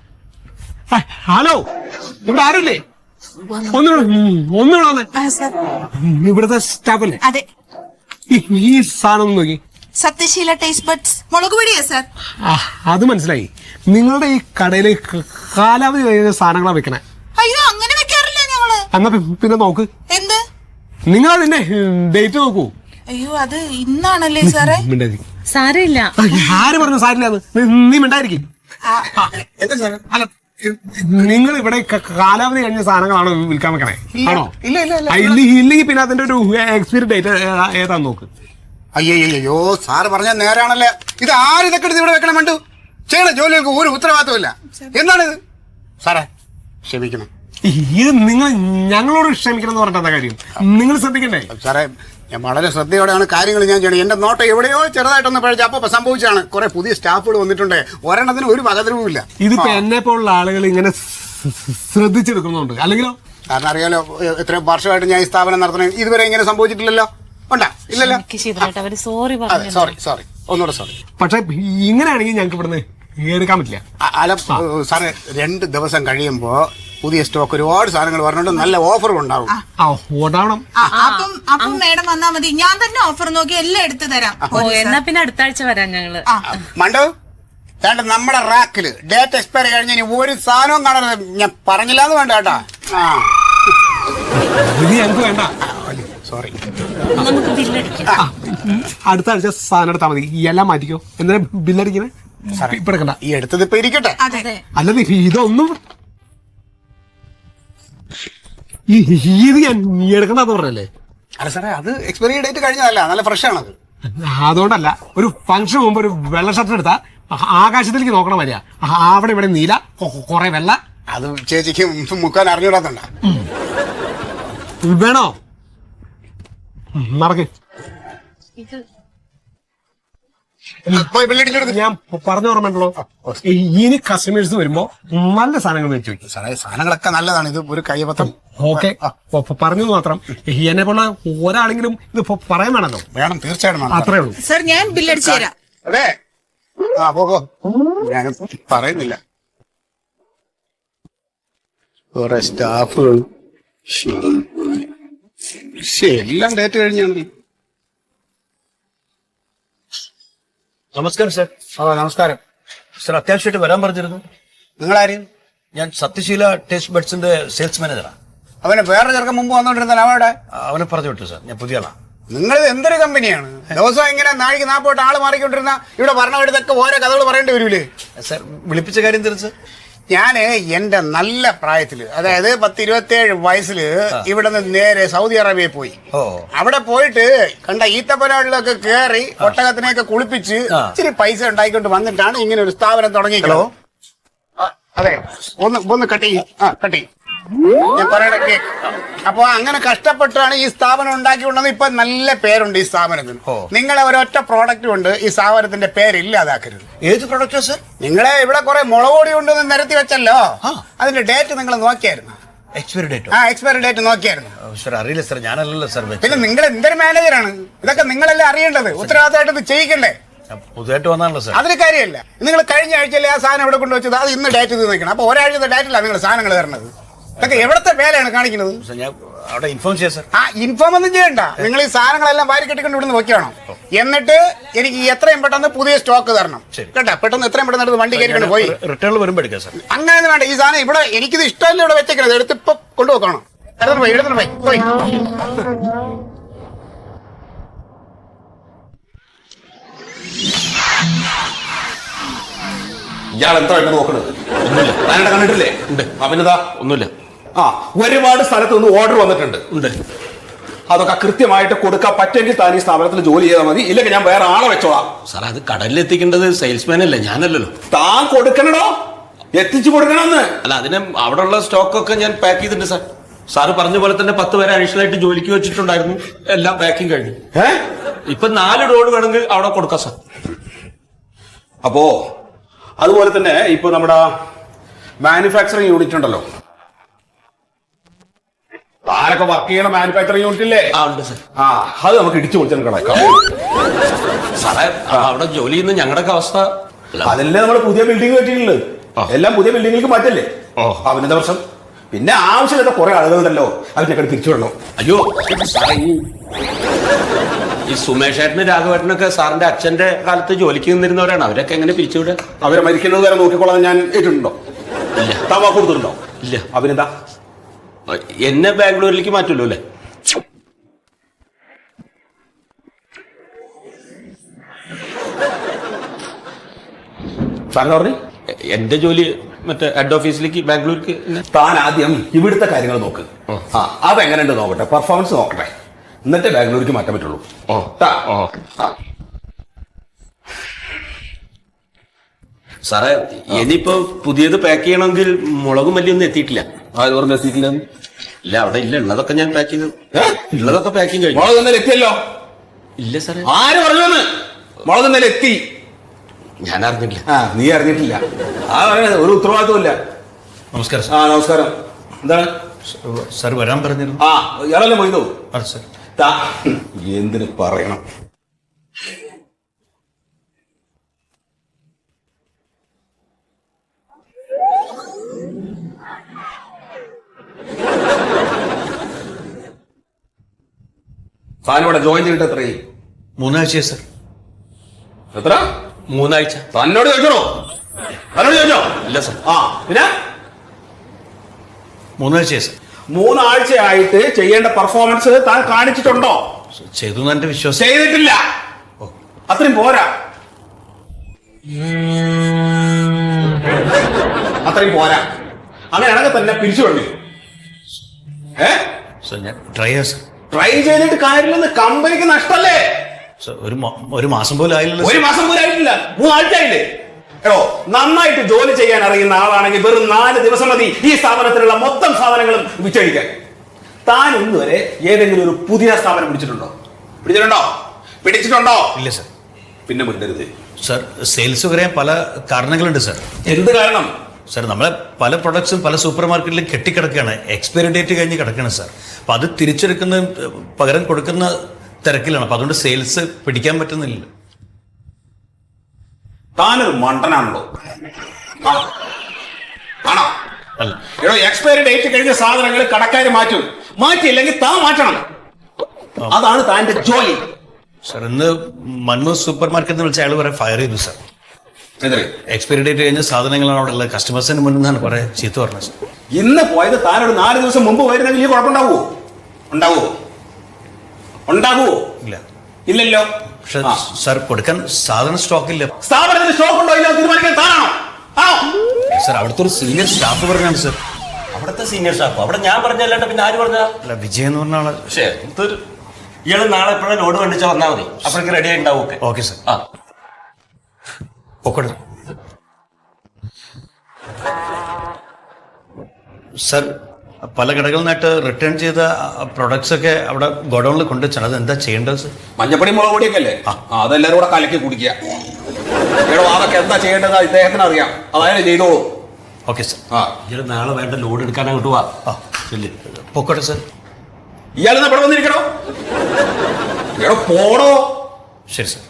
ഹലോ, ഇവിടെ ആരുമില്ലേ? ഒന്നുകൂടെ വന്നേ. ഇവിടുത്തെ സ്റ്റാഫല്ലേ? അതെ, ഈ സാധനം ഒന്ന് നോക്കി. സത്യശീല ടേസ്റ്റ് ബഡ്സ് മുളക് പൊടിയാ സാർ. അത് മനസ്സിലായി. നിങ്ങളുടെ ഈ കടയില് കാലാവധി കഴിഞ്ഞ സാധനങ്ങളാ വെക്കണേ. അയ്യോ, അങ്ങനെ വെക്കാറില്ല ഞങ്ങള്. എന്നാ പിന്നെ നോക്ക്. എന്ത്? നിങ്ങൾ അതിന്റെ ഡേറ്റ് നോക്കൂ. അയ്യോ, അത് ഇന്നാണല്ലേ സാറേ? സാരമില്ല. ആര് പറഞ്ഞു സാരില്ലാന്ന്? നീ മിണ്ടായിരിക്കും. അല്ല, നിങ്ങൾ ഇവിടെ കാലാവധി കഴിഞ്ഞ സാധനങ്ങളാണോ വിൽക്കാൻ വെക്കണേ? ആണോ? ഇല്ലെങ്കിൽ പിന്നെ അതിന്റെ ഒരു എക്സ്പയറി ഡേറ്റ് ഏതാന്ന് നോക്ക്. അയ്യോ, സാറ് പറഞ്ഞ നേരാണല്ലേ. ഇത് ആര് ഇതൊക്കെ എടുത്ത് ഇവിടെ വെക്കണം? വേണ്ടു ചെയ്യണ ജോലികൾക്ക് ഒരു ഉത്തരവാദിത്വമില്ല. എന്താണിത്? സാറേ ക്ഷമിക്കണം. ഇത് നിങ്ങൾ ഞങ്ങളോട് ക്ഷമിക്കണം എന്ന് പറഞ്ഞിട്ട് എന്താ കാര്യം? നിങ്ങൾ ശ്രദ്ധിക്കണ്ടേ? സാറേ, ഞാൻ വളരെ ശ്രദ്ധയോടെയാണ് കാര്യങ്ങൾ ഞാൻ ചെയ്യണം. എന്റെ നോട്ടം എവിടെയോ ചെറുതായിട്ടൊന്ന് പഴിച്ച അപ്പൊ സംഭവിച്ചാണ്. കുറെ പുതിയ സ്റ്റാഫുകൾ വന്നിട്ടുണ്ട്. ഒരെണ്ണത്തിന് ഒരു വകതിരിവുമില്ല. ഇതിപ്പോ എന്നെ പോലുള്ള ആളുകൾ ഇങ്ങനെ ശ്രദ്ധിച്ചെടുക്കുന്നുണ്ട്. അല്ലെങ്കിലോ? കാരണം അറിയാലോ, ഇത്രയും വർഷമായിട്ട് ഞാൻ ഈ സ്ഥാപനം നടത്തണേ, ഇതുവരെ ഇങ്ങനെ സംഭവിച്ചിട്ടില്ലല്ലോ. ഉണ്ടാ? ഇല്ലല്ലോ. സോറി, ഒന്നുകൂടെ സോറി. പക്ഷെ ഇങ്ങനെയാണെങ്കിൽ ഞങ്ങൾക്ക് ഇവിടുന്ന് എടുക്കാൻ പറ്റില്ല. അല്ല സാറേ, 2 ദിവസം കഴിയുമ്പോ പുതിയ സ്റ്റോക്ക് ഒരുപാട് സാധനങ്ങൾ പറഞ്ഞുകൊണ്ട് നല്ല ഓഫറും ഉണ്ടാവും. ഉണ്ടാവണം. അപ്പം മേഡം വന്നാ മതി. ഞാൻ തന്നെ ഓഫർ നോക്കി എല്ലാം എടുത്തു തരാം. എന്നാ പിന്നെ അടുത്ത ആഴ്ച വരാം ഞങ്ങള്. മണ്ടു, നമ്മുടെ റാക്കില് ഡേറ്റ് എക്സ്പയറി കഴിഞ്ഞ ഇനി ഒരു സാധനവും കാണരുത്. ഞാൻ പറഞ്ഞില്ലാന്ന് വേണ്ട കേട്ടാ. ഞങ്ങൾക്ക് വേണ്ട. സോറി. നമുക്ക് ബില്ലടിക്കാം. അടുത്ത ആഴ്ച സാധനം എടുത്താൽ മതി. എല്ലാം മാറ്റിക്കോ. എന്തിനാ ബില്ലടിക്കണേ? ഇപ്പൊ എടുക്കണ്ട. ഈ എടുത്തത് ഇപ്പൊ ഇരിക്കട്ടെ. അല്ലത് ഇതൊന്നും ഇത് ഞാൻ എടുക്കണ്ടെന്ന് പറഞ്ഞല്ലേ? അല്ല സാറേ, അത് എക്സ്പയറി ഡേറ്റ് കഴിഞ്ഞതല്ല, നല്ല ഫ്രഷ് ആണത്. അതുകൊണ്ടല്ല, ഒരു ഫംഗ്ഷൻ മുമ്പ് ഒരു വെള്ള ഷർട്ട് എടുത്താ ആകാശത്തിലേക്ക് നോക്കണം വരിക. അവിടെ ഇവിടെ നീല, കുറെ വെള്ള. അത് ചേച്ചിക്ക് മുക്കാൻ അറിഞ്ഞൂടാത്തണ്ട. വേണോ? നടക്ക്. ഞാൻ പറഞ്ഞ ഓർമ്മയുണ്ടല്ലോ, ഇനി കസ്റ്റമേഴ്സ് വരുമ്പോ നല്ല സാധനങ്ങൾ മേടിച്ചു വയ്ക്കും. സാറേ, സാധനങ്ങളൊക്കെ നല്ലതാണ്. ഇത് ഒരു കൈപത്രം. ഓക്കെ, പറഞ്ഞു മാത്രം. എന്നെ പോലെ ഒരാളെങ്കിലും ഇത് പറയാൻ വേണമല്ലോ. വേണം, തീർച്ചയായിട്ടും. അത്രേ ഉള്ളൂ. സർ, ഞാൻ ബില്ലടിച്ചു തരാം. അതെ, പോകോ. ഞാൻ പറയുന്നില്ല. കുറെ സ്റ്റാഫുകൾ എല്ലാം ഡേറ്റ് കഴിഞ്ഞാണ്. നമസ്കാരം സാർ. നമസ്കാരം സാർ, അത്യാവശ്യമായിട്ട് വരാൻ പറഞ്ഞിരുന്നു. നിങ്ങളാരും? ഞാൻ സത്യശീല ടേസ്റ്റ് ബഡ്സിന്റെ സെയിൽസ് മാനേജറാണ്. അവന് വേറെ ചെറുക്കം മുമ്പ് വന്നോണ്ടിരുന്ന അവിടെ അവനെ പറഞ്ഞു വിട്ടു സാർ. ഞാൻ പുതിയ ആളാണ്. നിങ്ങൾ എന്തൊരു കമ്പനിയാണ്? ദിവസം ഇങ്ങനെ നാഴിക്ക് 40 ആള് മാറിക്കൊണ്ടിരുന്ന ഇവിടെ ഭരണഘടനയൊക്കെ ഓരോ കഥകൾ പറയേണ്ടി വരൂലേ? സാർ, വിളിപ്പിച്ച കാര്യം തീർച്ച. ഞാന് എന്റെ നല്ല പ്രായത്തില്, അതായത് 10-27 വയസ്സില് ഇവിടെ നിന്ന് നേരെ സൗദി അറേബ്യയിൽ പോയി. അവിടെ പോയിട്ട് കണ്ട ഈത്തപ്പനാടിലൊക്കെ കയറി ഒട്ടകത്തിനെയൊക്കെ കുളിപ്പിച്ച് ഇച്ചിരി പൈസ ഉണ്ടായിക്കൊണ്ട് വന്നിട്ടാണ് ഇങ്ങനെ ഒരു സ്ഥാപനം തുടങ്ങിക്കലോ. അതെ, ഒന്ന് കട്ടി ഞാൻ പറയണ. അപ്പൊ അങ്ങനെ കഷ്ടപ്പെട്ടാണ് ഈ സ്ഥാപനം ഉണ്ടാക്കിക്കൊണ്ടത്. ഇപ്പൊ നല്ല പേരുണ്ട് ഈ സ്ഥാപനത്തിന്. നിങ്ങളെ ഒരൊറ്റ പ്രോഡക്റ്റ് കൊണ്ട് ഈ സ്ഥാപനത്തിന്റെ പേര് ഇല്ലാതാക്കരുത്. ഏത് പ്രോഡക്റ്റാ സാർ? നിങ്ങളെ ഇവിടെ കുറെ മുളകോടി കൊണ്ടൊന്ന് നിരത്തി വെച്ചല്ലോ, അതിന്റെ ഡേറ്റ് നിങ്ങൾ നോക്കിയായിരുന്നു? Expiry date? എക്സ്പയറി ഡേറ്റ് നോക്കിയായിരുന്നു? സാർ, അറിയില്ല സാർ, ഞാനല്ലല്ലോ സാർ. പിന്നെ നിങ്ങൾ എന്തൊരു മാനേജറാണ്? ഇതൊക്കെ നിങ്ങളല്ലേ അറിയേണ്ടത്. ഉത്തരവാദിത്തമായിട്ട് ഇത് ചെയ്യിക്കണ്ടേ? പുതുതായിട്ട് വന്നാണല്ലോ സാർ. അതിന് കാര്യമല്ല. നിങ്ങൾ കഴിഞ്ഞ ആഴ്ചയിലെ ആ സാധനം ഇവിടെ കൊണ്ടുവച്ചത്, അത് ഇന്ന് ഡേറ്റ് ഇത് നിൽക്കണം. അപ്പൊ ഒരാഴ്ചത്തെ ഡേറ്റിലാണ് നിങ്ങൾ സാധനങ്ങൾ തരണത്. ഇതൊക്കെ എവിടത്തെ വേലയാണ് കാണിക്കുന്നത്? ഞാൻ അവിടെ ഇൻഫോം ചെയ്യാം സാർ. ഇൻഫോം ഒന്നും ചെയ്യണ്ട. നിങ്ങൾ ഈ സാധനങ്ങളെല്ലാം വാരി കെട്ടിക്കൊണ്ട് ഇവിടുന്ന് വെക്കണം. എന്നിട്ട് എനിക്ക് എത്രയും പെട്ടെന്ന് പുതിയ സ്റ്റോക്ക് തരണം കേട്ടാ. പെട്ടെന്ന് എത്രയും പെട്ടെന്ന് വണ്ടി കയറിക്കൊണ്ട് പോയി റിട്ടേൺ വരുമ്പോ എടുക്കാം സാർ. അങ്ങനെ വേണ്ട. ഈ സാധനം ഇവിടെ എനിക്കിത് ഇഷ്ടമല്ല ഇവിടെ വെച്ചേക്കണത്. എടുത്ത് ഇപ്പൊ കൊണ്ടുപോക്കണം. എടുത്തിട്ട് പോയി. ഇയാൾ എന്താ നോക്കണത്? ഞാനിവിടെ കണ്ടിട്ടില്ലേ? അവനതാ ഒന്നുമില്ല. ഒരുപാട് സ്ഥലത്ത് നിന്ന് ഓർഡർ വന്നിട്ടുണ്ട്. അതൊക്കെ കൃത്യമായിട്ട് കൊടുക്കാൻ പറ്റുമെങ്കിൽ താൻ ഈ സ്ഥാപനത്തിൽ ജോലി ചെയ്താൽ മതി. ഇല്ലെങ്കിൽ ഞാൻ വേറെ ആളെ വെച്ചോളാം. സാർ, അത് കടലിലെത്തിക്കേണ്ടത് സെയിൽസ്മാൻ അല്ലേ, ഞാനല്ലല്ലോ. താൻ കൊടുക്കണോ? എത്തിച്ചു കൊടുക്കണമെന്ന്. അല്ല അതിന് അവിടെ ഉള്ള സ്റ്റോക്കൊക്കെ ഞാൻ പാക്ക് ചെയ്തിട്ടുണ്ട് സാർ. സാറ് പറഞ്ഞ പോലെ തന്നെ 10 പേരെ അഡീഷണൽ ആയിട്ട് ജോലിക്ക് വെച്ചിട്ടുണ്ടായിരുന്നു. എല്ലാം പാക്കിംഗ് കഴിഞ്ഞു. ഇപ്പൊ 4 ലോഡ് വേണമെങ്കിൽ അവിടെ കൊടുക്കാം സാർ. അപ്പോ അതുപോലെ തന്നെ ഇപ്പൊ നമ്മുടെ മാനുഫാക്ചറിങ് യൂണിറ്റ് ഉണ്ടല്ലോ, ആരൊക്കെ വർക്ക് ചെയ്യണ മാനുഫാക്ചറിങ് യൂണിറ്റ് ഇല്ലേ? ഉണ്ട് സാർ. അത് നമുക്ക് ഇടിച്ചു പൊളിച്ചാൽ സാറേ അവിടെ ജോലി ചെയ്യുന്ന ഞങ്ങളുടെ അവസ്ഥ അതല്ലേ നമ്മൾ പുതിയ ബിൽഡിംഗ് കെട്ടിയിട്ടുള്ളത്. എല്ലാം പുതിയ ബിൽഡിങ്ങിലേക്ക് മാറ്റല്ലേ? അഭിനന്ദ വർഷം. പിന്നെ ആവശ്യമില്ലാത്ത കുറെ ആളുകളുണ്ടല്ലോ, അതിനൊക്കെ തിരിച്ചു വിടണം. അയ്യോ സാറേ, ഈ സുമേഷ് ഏട്ടനും രാഘവേട്ടനൊക്കെ സാറിന്റെ അച്ഛന്റെ കാലത്ത് ജോലിക്ക് നിന്നിരുന്നവരാണ്. അവരൊക്കെ എങ്ങനെ പിരിച്ചുവിടുക? അവരെ മരിക്കുന്നത് വരെ നോക്കിക്കൊള്ളാൻ ഞാൻ ഏറ്റിട്ടുണ്ടോ? ഇല്ല. താൻ വാക്ക് കൊടുത്തിട്ടുണ്ടോ? ഇല്ല. അഭിനന്ദ എന്നെ ബാംഗ്ലൂരിലേക്ക് മാറ്റുമല്ലോ അല്ലേ? സാറിന് പറഞ്ഞു എന്റെ ജോലി മറ്റേ ഹെഡ് ഓഫീസിലേക്ക് ബാംഗ്ലൂർക്ക്. താൻ ആദ്യം ഇവിടുത്തെ കാര്യങ്ങൾ നോക്ക്. അതെങ്ങനെയുണ്ട് നോക്കട്ടെ, പെർഫോമൻസ് നോക്കട്ടെ, എന്നിട്ട് ബാംഗ്ലൂർക്ക് മാറ്റാൻ പറ്റുള്ളൂ. സാറേ ഇനിയിപ്പോ പുതിയത് പാക്ക് ചെയ്യണമെങ്കിൽ മുളകും മല്ലിയൊന്നും എത്തിയിട്ടില്ല. ആര് പറഞ്ഞു എത്തിയിട്ടില്ല? ഇല്ല, അവിടെ ഇല്ല. ഉള്ളതൊക്കെ ഞാൻ പാക്ക് ചെയ്തു. ഉള്ളതൊക്കെ പാക്കിങ് കഴിഞ്ഞു. മുളക് എന്നാലും എത്തിയല്ലോ. ഇല്ല സാറേ. ആര് പറഞ്ഞു? മുളക് എന്നാലും എത്തി. ഞാൻ അറിഞ്ഞില്ല. നീ അറിഞ്ഞിട്ടില്ല. ഒരു ഉത്തരവാദിത്വമില്ല. നമസ്കാരം. നമസ്കാരം. എന്താണ് സാർ വരാൻ പറഞ്ഞിരുന്നു? ഇയാളല്ലേ പോയിന്നോ? സാർ എന്തിന് പറയണം? താനിവിടെ ജോയിൻ ചെയ്തിട്ട് എത്രയും? 3 ആഴ്ച സാർ. എത്ര? 3 ആഴ്ച. തന്നോട് ചോദിച്ചോ? തന്നോട് ചോദിച്ചോ? ഇല്ല സാർ. പിന്നെ 3 ആഴ്ച സാർ. 3 ആഴ്ചയായിട്ട് ചെയ്യേണ്ട പെർഫോമൻസ് താൻ കാണിച്ചിട്ടുണ്ടോ? ചെയ്തു എന്റെ വിശ്വാസം. ചെയ്തിട്ടില്ല. അത്രയും പോരാ. അത്രയും പോരാ. അങ്ങനെയാണെങ്കിൽ തന്നെ പിരിച്ചു വിടണം. ഞാൻ ട്രൈ ചെയ്യാം സാർ. ട്രൈ ചെയ്തിട്ട് കാര്യമില്ലെന്ന്. കമ്പനിക്ക് നഷ്ടല്ലേ? ഒരു മാസം പോലും ആയില്ലല്ലോ. 1 മാസം പോലും ആയിട്ടില്ല. 3 ആഴ്ചയായില്ലേ? എടോ, നന്നായിട്ട് ജോലി ചെയ്യാൻ അറിയുന്ന ആളാണെങ്കിൽ വെറും 4 ദിവസം മതി ഈ സ്ഥാപനത്തിലുള്ള മൊത്തം സാധനങ്ങളും വിറ്റഴിക്കാൻ. താൻ ഇന്നുവരെ ഏതെങ്കിലും ഒരു പുതിയ സ്ഥാപനം പിടിച്ചിട്ടുണ്ടോ? പിടിച്ചിട്ടുണ്ടോ? ഇല്ല സാർ. പിന്നെ മിണ്ടരുത് സാർ. സെയിൽസ് കുറയാൻ പല കാരണങ്ങളുണ്ട് സാർ. എന്ത് കാരണം? സാർ നമ്മളെ പല പ്രൊഡക്ട്സും പല സൂപ്പർ മാർക്കറ്റിലും കെട്ടിക്കിടക്കുകയാണ്. എക്സ്പയറി ഡേറ്റ് കഴിഞ്ഞ് കിടക്കുകയാണ് സാർ. അപ്പം അത് തിരിച്ചെടുക്കുന്ന പകരം കൊടുക്കുന്ന തിരക്കിലാണ്. അപ്പം അതുകൊണ്ട് സെയിൽസ് പിടിക്കാൻ പറ്റുന്നില്ല. താനൊരു മണ്ടനാണല്ലോ. ആണോ? അല്ല. എടോ, എക്സ്പയറി ഡേറ്റ് കഴിഞ്ഞ സാധനങ്ങൾ കടക്കാര് മാറ്റിയില്ലെങ്കിൽ താൻ മാറ്റണം. അതാണ് താന്റെ ജോലി. സാർ ഇന്ന് മൻമോഹൻ സൂപ്പർ മാർക്കറ്റിൽ വിളിച്ച അയാൾ കുറെ ഫയർ ചെയ്തു സാർ. എക്സ്പയറി ഡേറ്റ് കഴിഞ്ഞ സാധനങ്ങളാണ് അവിടെ ഉള്ളത്. കസ്റ്റമേഴ്സിന് മുന്നിൽ നിന്നാണ് കുറെ ചീത്ത പറഞ്ഞത് സാർ. ഇന്ന് പോയത് താനൊരു 4 ദിവസം മുമ്പ് പോയിരുന്നെങ്കിൽ ഈ കുഴപ്പമുണ്ടാവോ? ഉണ്ടാകുവോ? ഇല്ല. ഇല്ലല്ലോ. പക്ഷെ സാർ കൊടുക്കാൻ സാധനം സ്റ്റോക്ക് ഇല്ല. സ്ഥാപനത്തിന് സ്റ്റോക്ക് ഉണ്ടോ ഇല്ലോ തീരുമാനിക്കാൻ താനാണോ? സാർ അവിടുത്തെ ഒരു സീനിയർ സ്റ്റാഫ് പറഞ്ഞാണ് സാർ. അവിടുത്തെ സീനിയർ സ്റ്റാഫ് അവിടെ ഞാൻ പറഞ്ഞല്ലാണ്ട് പിന്നെ ആര് പറഞ്ഞ? അല്ല, വിജയ് എന്ന് പറഞ്ഞ ആള്. പക്ഷേ ഇയാള് നാളെ എപ്പോഴും ലോഡ് കണ്ടിച്ചാൽ വന്നാൽ മതി. അപ്പോഴേക്ക് റെഡി ആയി ഉണ്ടാവും. Okay sir. സാർ പല കടകളിൽ നിന്നായിട്ട് റിട്ടേൺ ചെയ്ത പ്രൊഡക്ട്സ് ഒക്കെ അവിടെ ഗോഡൌണിൽ കൊണ്ടുവച്ചാണ്. അത് എന്താ ചെയ്യേണ്ടത് സാർ? മഞ്ഞപ്പൊടി മുളക് പൊടിയൊക്കെ അല്ലേ? അതെല്ലാരും കൂടെ കലക്കി കുടിക്കുക. അതൊക്കെ എന്താ ചെയ്യേണ്ടത് ഇദ്ദേഹത്തിന് അറിയാം. അതായത് ചെയ്തോളൂ. Okay sir. ഇയാള് നാളെ വേണ്ട ലോഡ് എടുക്കാൻ അങ്ങോട്ട് പോവാ. പൊക്കോട്ടെ സാർ. ഇയാളെന്നാ ഇവിടെ വന്നിരിക്കണോ? പോടോ. ശരി സാർ.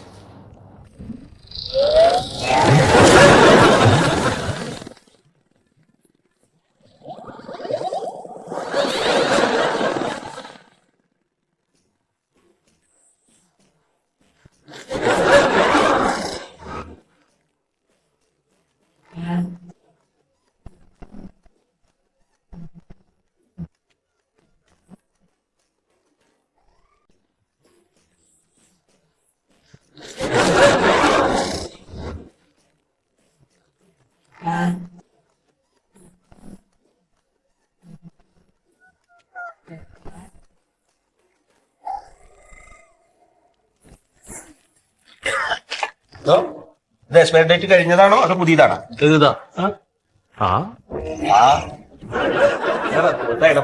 ഇത് എക്സ്പയറി ഡേറ്റ് കഴിഞ്ഞതാണോ അതോ പുതിയതാണോ? ഇതാ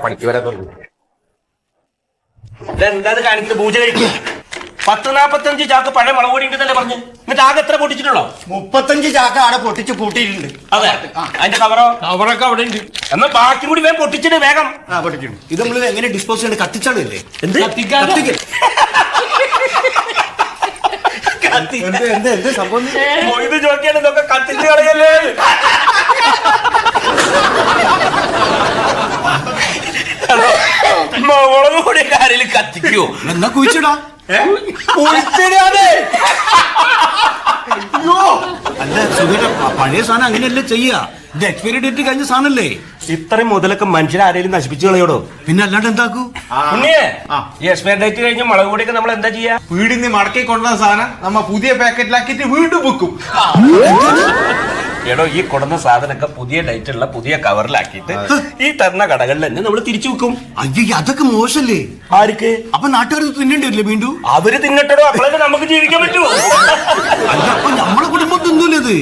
പണിക്ക് വരാൻ തുടങ്ങി. ഇതെന്താ കാണിക്കുന്നത്? പൂജ കഴിക്കും. 40-45 ചാക്ക് പഴയ മുളക് പൊടി ഉണ്ടെന്നല്ലേ പറഞ്ഞു. എന്നിട്ട് ആകെ എത്ര പൊട്ടിച്ചിട്ടുള്ളോ? 35 ചാക്ക അവിടെ പൊട്ടിച്ച് കൂട്ടിയിട്ടുണ്ട്. അതെ, അതിന്റെ കവറോ? കവറൊക്കെ അവിടെ ഉണ്ട്. എന്നാ ബാക്കി കൂടി വേഗം പൊട്ടിച്ചിട്ട് വേഗം. പൊട്ടിച്ചിട്ടുണ്ട്. ഇത് നമ്മൾ എങ്ങനെ ഡിസ്പോസ് ചെയ്യണ്ട? കത്തിച്ചാളല്ലേ? എന്ത് എന്ത് സംഭവം? ഇത് ചോദിക്കാണ്, ഇതൊക്കെ കത്തിച്ച് കളയല്ലേ. മുളക് പൊടി കാര്യം കത്തിക്കോ? എന്നാ കുഴിച്ചിടാ. അല്ല സുഖേട്ട, പഴയ സാധനം അങ്ങനെയല്ലേ ചെയ്യാ? ഇത് എക്സ്പയറി ഡേറ്റ് കഴിഞ്ഞ സാധനല്ലേ? ഇത്രയും മുതലൊക്കെ മനുഷ്യരെ ആരെങ്കിലും നശിപ്പിച്ചു കളയോടോ? പിന്നെ അല്ലാണ്ട് എന്താക്കൂ? ഈ എക്സ്പയർ ഡേറ്റ് കഴിഞ്ഞ് മുളക് പൊടിയൊക്കെ നമ്മൾ എന്താ ചെയ്യാ? വീടിന്ന് മടക്കി കൊണ്ടുവന്ന സാധനം നമ്മ പുതിയ പാക്കറ്റിലാക്കിയിട്ട് വീണ്ടും വെക്കും. എടോ, ഈ കൊടുന്ന സാധനമൊക്കെ പുതിയ ഡേറ്റ് ഉള്ള പുതിയ കവറിലാക്കിയിട്ട് ഈ തരുന്ന കടകളിൽ തന്നെ നമ്മൾ തിരിച്ചു വെക്കും. അയ്യോ, അതൊക്കെ മോശല്ലേ? ആർക്ക്? അപ്പൊ നാട്ടുകാർ തിന്നേണ്ടി വരില്ലേ വീണ്ടും? അവര് തിന്നട്ടോ, അപ്പോഴേ നമുക്ക് ജീവിക്കാൻ പറ്റൂ. അല്ല, അപ്പൊ നമ്മളെ കുടുംബം തിന്നൂലത്.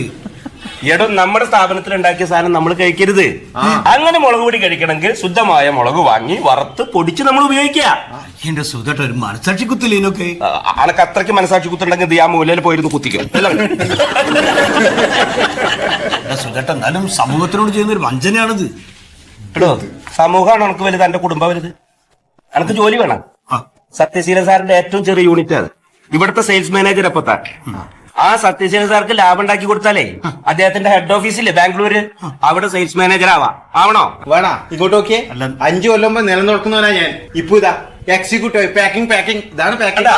എടോ, നമ്മുടെ സ്ഥാപനത്തിൽ ഉണ്ടാക്കിയ സാധനം നമ്മൾ കഴിക്കരുത്. അങ്ങനെ മുളക് പൊടി കഴിക്കണമെങ്കിൽ ശുദ്ധമായ മുളക് വാങ്ങി വറുത്ത് പൊടിച്ച് നമ്മൾ ഉപയോഗിക്കുക. എന്റെ സുഖേട്ട, ഒരു മനസാക്ഷി കുത്തില്ലേനൊക്കെ? അനക്ക് അത്രയ്ക്ക് മനസാക്ഷി കുത്തുണ്ടെങ്കിൽ ആ മൂലയിൽ പോയിരുന്നു കുത്തിക്കും. സുഖേട്ട, എന്നാലും സമൂഹത്തിനോട് ചെയ്യുന്ന ഒരു വഞ്ചനയാണിത്. എടോ, സമൂഹമാണ് എനിക്ക് വലുത്, എന്റെ കുടുംബം വലുത്. എനക്ക് ജോലി വേണം. സത്യശീലൻ സാറിന്റെ ഏറ്റവും ചെറിയ യൂണിറ്റ് ആണ് ഇവിടുത്തെ സെയിൽസ് മാനേജർ. അപ്പത്താ ആ സത്യശീലൻ സാർക്ക് ലാഭം ഉണ്ടാക്കി കൊടുത്താലേ അദ്ദേഹത്തിന്റെ ഹെഡ് ഓഫീസില്ലേ ബാംഗ്ലൂര്, അവിടെ സെയിൽസ് മാനേജർ ആവണോ? വേണാ, ഇങ്ങോട്ട് നോക്കിയേ. 5 കൊല്ലം നിലനിർത്തുന്നവനാ ഞാൻ. ഇപ്പൊ ഇതാ എക്സിക്യൂട്ടീവ് പാക്കിംഗ്. ഇതാണ് പാക്കിംഗ്.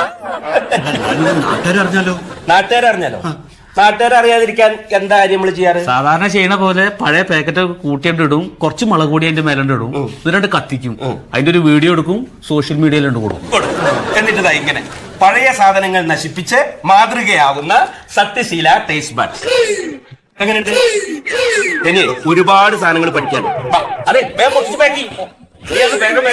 നാട്ടുകാരറിഞ്ഞാലോ? നാട്ടുകാരറിയാതിരിക്കാൻ എന്താ കാര്യം നമ്മൾ ചെയ്യാറ്? സാധാരണ ചെയ്യണ പോലെ പഴയ പാക്കറ്റ് കൂട്ടിയിട്ട് ഇടും, കുറച്ച് മുളക് പൊടി അതിന്റെ മേലോട്ട് ഇടും, എന്നിട്ട് കത്തിക്കും. അതിന്റെ ഒരു വീഡിയോ എടുക്കും, സോഷ്യൽ മീഡിയയിലുണ്ട് കൊടുക്കും. എന്നിട്ട് ഇങ്ങനെ പഴയ സാധനങ്ങൾ നശിപ്പിച്ച് മാതൃകയാവുന്ന സത്യശീല ടേസ്റ്റ് ബഡ്സ്. എങ്ങനെയുണ്ട്? ഇനി ഒരുപാട് സാധനങ്ങൾ പഠിക്കാൻ. അതെ, വേഗം പാക്ക് ചെയ്യ്. വേഗം